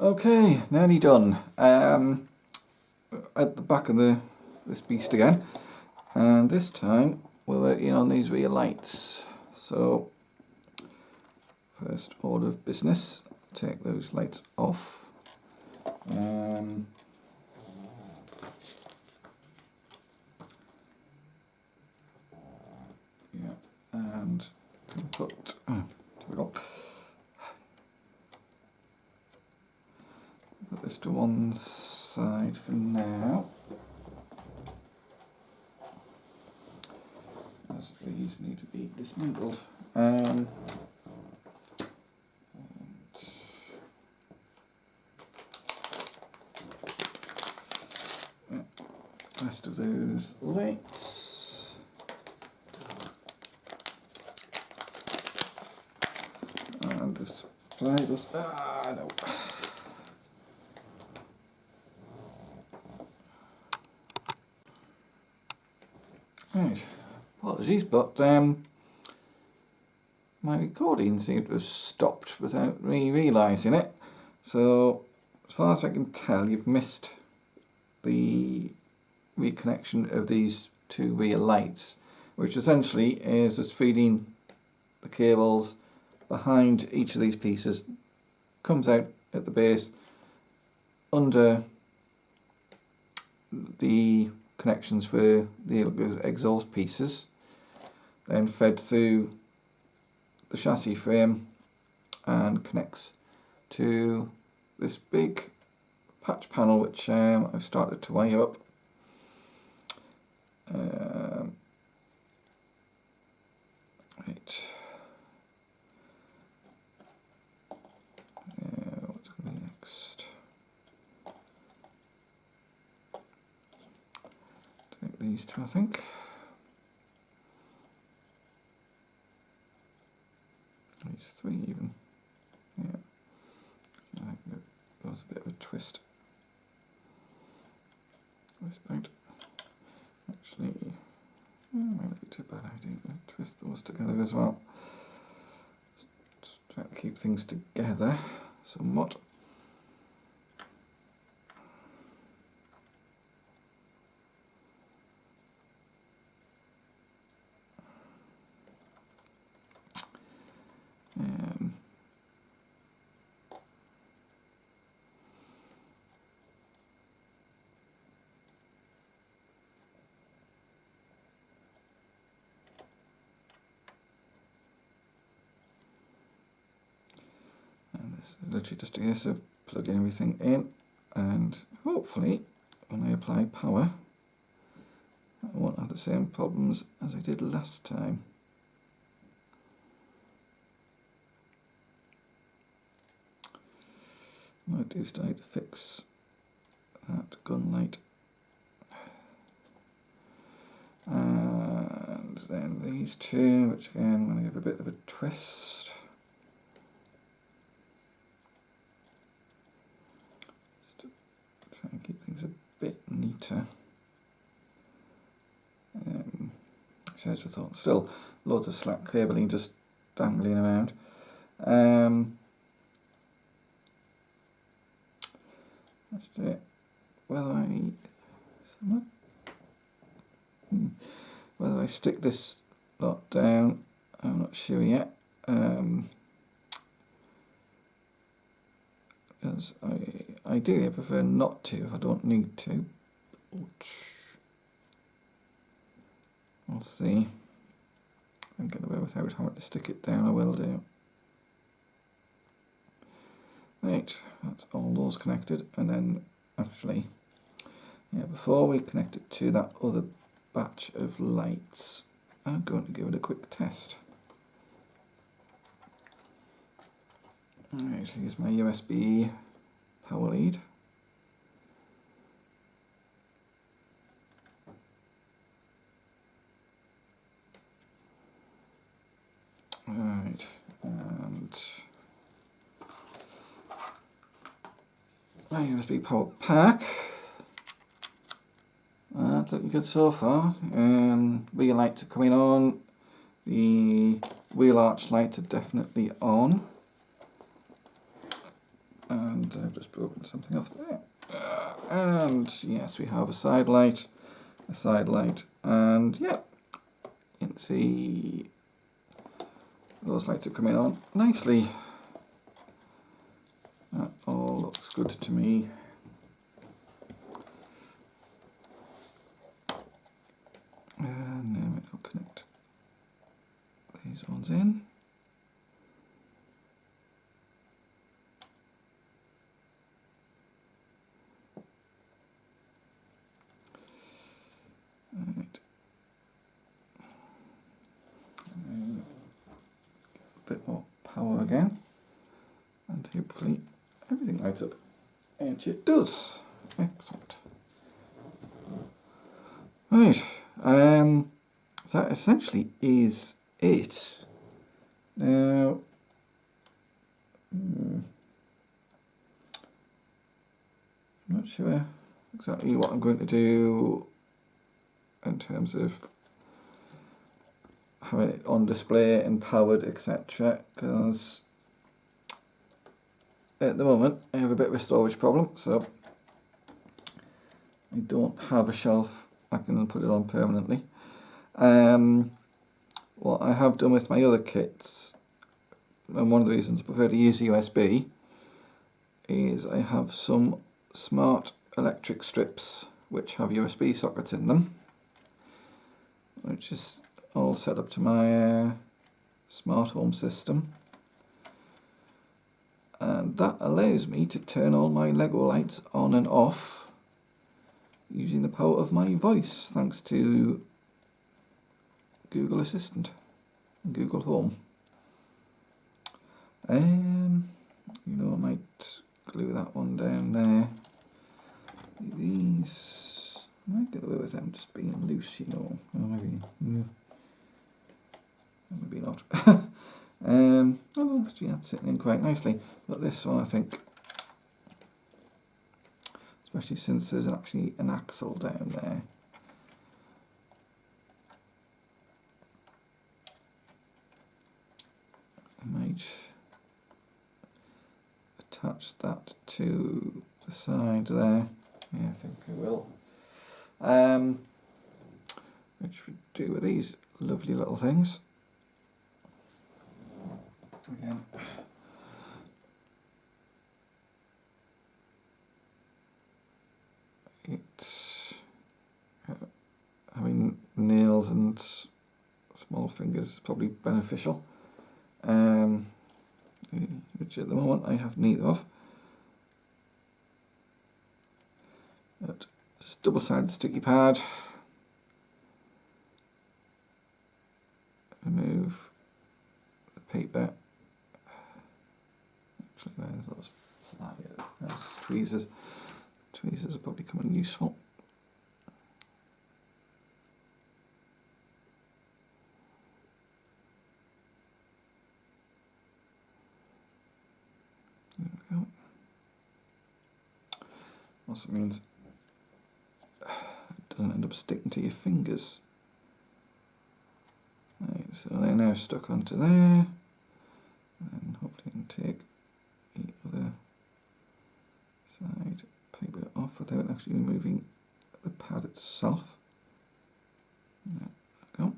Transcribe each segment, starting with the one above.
Okay, nearly done. At the back of this beast again, and this time we're working on these rear lights. So first order of business, take those lights off. Yeah, and can put. There we go. Put this to one side for now, as these need to be dismantled. Rest of those lights. And just apply this. No. Right, apologies, but my recording seemed to have stopped without me realising it. So, as far as I can tell, you've missed the reconnection of these two rear lights, which essentially is just feeding the cables behind each of these pieces, comes out at the base under the connections for the exhaust pieces, then fed through the chassis frame and connects to this big patch panel which I've started to wire up. Right. What's going to be next? Take these two, I think. These three even. Yeah. I think there was a bit of a twist. This point. Actually, might not be too bad idea to twist those together as well. Just try to keep things together somewhat. This is literally just a case of plugging everything in, and hopefully when I apply power I won't have the same problems as I did last time. I do still need to fix that gun light. And then these two, which again I'm going to give a bit of a twist. Try and keep things a bit neater. As we thought, still loads of slack cabling just dangling around. Let's do it. Whether I stick this lot down, I'm not sure yet. Because ideally I prefer not to if I don't need to. We'll see. If I can get away without having to stick it down, I will do. Right, that's all those connected, and then actually, yeah, before we connect it to that other batch of lights, I'm going to give it a quick test. Alright, here's my USB power lead. Right, and my USB power pack. Looking good so far. Rear lights are coming on. The wheel arch lights are definitely on. And I've just broken something off there. And yes, we have a side light, and yeah, you can see those lights are coming on nicely. That all looks good to me. And then we'll connect these ones in. Right. A bit more power again, and hopefully everything lights up. And it does. Excellent. Right. That essentially is it. Now, I'm not sure exactly what I'm going to do in terms of having it on display and powered, etc. Because at the moment I have a bit of a storage problem, so I don't have a shelf I can put it on permanently. What I have done with my other kits, and one of the reasons I prefer to use USB, is I have some smart electric strips which have USB sockets in them, which is all set up to my smart home system, and that allows me to turn all my Lego lights on and off using the power of my voice, thanks to Google Assistant and Google Home. You know, I might glue that one down there. These, I might get away with them just being loose, you know. Well, maybe not. Oh, actually, that's sitting in quite nicely. But this one, I think, especially since there's actually an axle down there, I might attach that to the side there. Yeah, I think I will. Which we do with these lovely little things. Again, it's having nails and small fingers is probably beneficial, which at the moment I have neither of. But just double-sided sticky pad. Remove the paper. Actually, there's those there's tweezers. Tweezers are probably coming useful. There we go. Also means it doesn't end up sticking to your fingers. Right, so they're now stuck onto there, and hopefully you can take the other side paper off without actually removing the pad itself. There we go.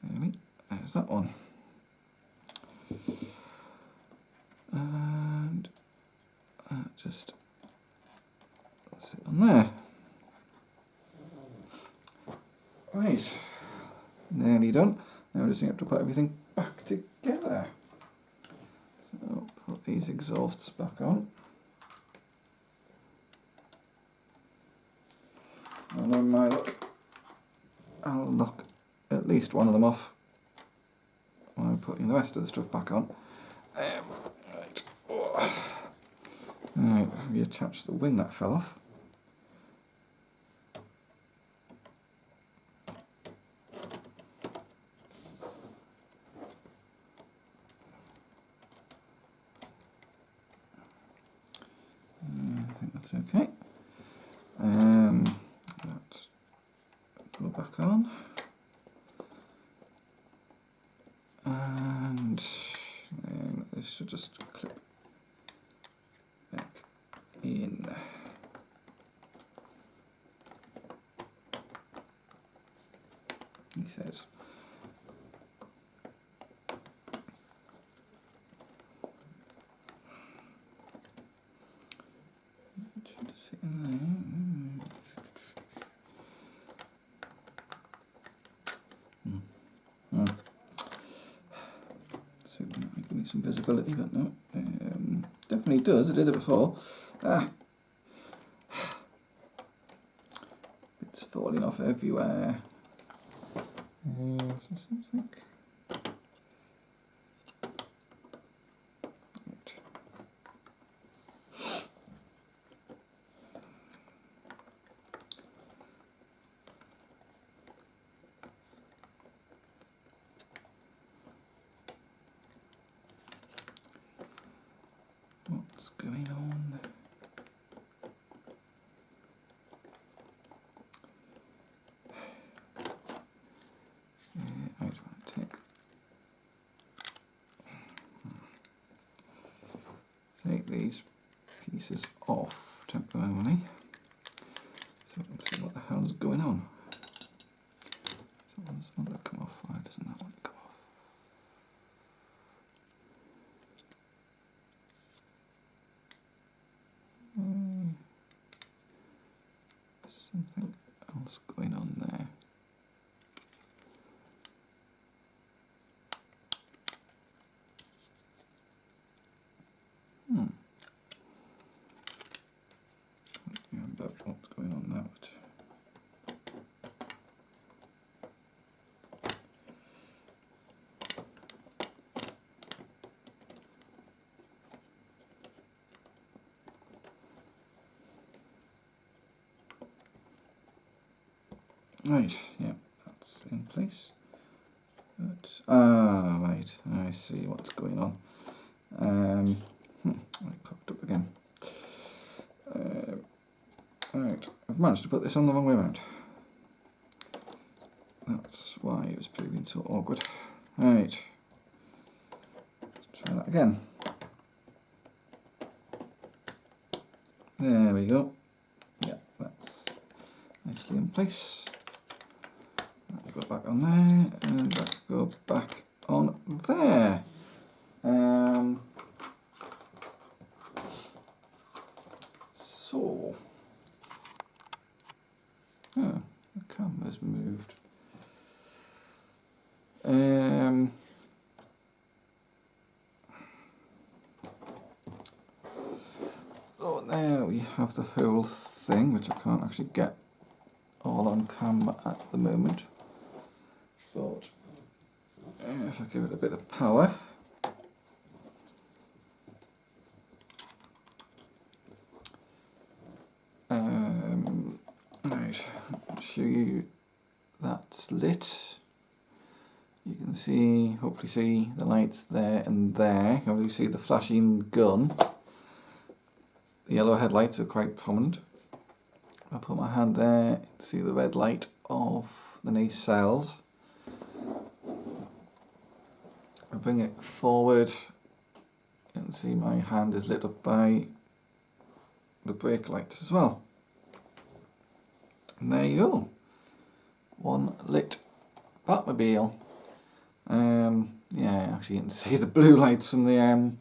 And there's that one. And just sit on there. Right, nearly done. Now I just have to put everything back together. So put these exhausts back on. And on my luck, I'll knock at least one of them off while putting the rest of the stuff back on. Right. Right, reattach the wing that fell off. I think that's okay. Let's go back on. And then this should just clip back in. He says. So give me some visibility, but no, definitely does. I did it before. It's falling off everywhere. So something. Right. What's going on? I just want to take these pieces off temporarily so we can see what the hell's going on. So one's want to come off. Why doesn't that want to come off? Something else going on there. Remember what's going on now. Right, yeah, that's in place. But, right, I see what's going on. I cocked up again. Right, I've managed to put this on the wrong way around. That's why it was proving so awkward. Right, let's try that again. There we go. Yeah, that's nicely in place. That'll go back on there, and that go back on there. So, the camera's moved. So there we have the whole thing, which I can't actually get all on camera at the moment. But if I give it a bit of power, right, I'll show you that's lit. You can see, hopefully see the lights there and there. You can obviously see the flashing gun. The yellow headlights are quite prominent. I'll put my hand there, see the red light of the nacelles. I'll bring it forward. You can see my hand is lit up by the brake lights as well. And there you go. One lit Batmobile. Yeah, actually you can see the blue lights from the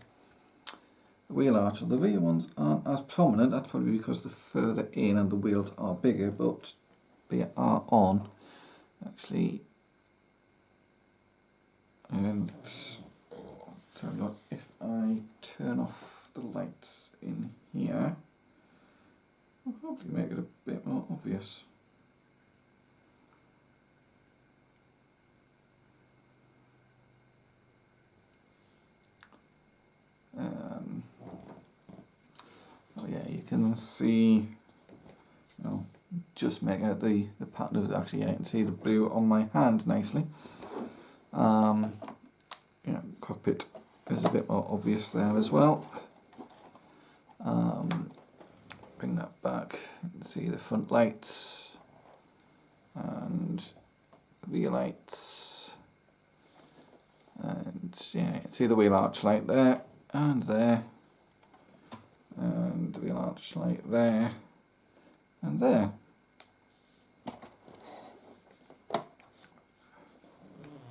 wheel arch. The rear ones aren't as prominent. That's probably because they're further in and the wheels are bigger, but they are on actually. And tell you what, if I turn off the lights in here, I'll hopefully make it a bit more obvious. Oh yeah, you can see, well, just make out the pattern of actually, yeah, you can see the blue on my hand nicely. Yeah, cockpit is a bit more obvious there as well. that back. You can see the front lights and rear lights, and yeah, you can see the wheel arch light there and there, and the wheel arch light there and there.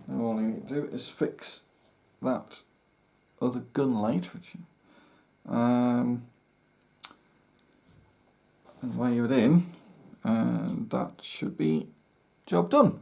Now all you need to do is fix that other gun light, which and wire it in, and that should be job done.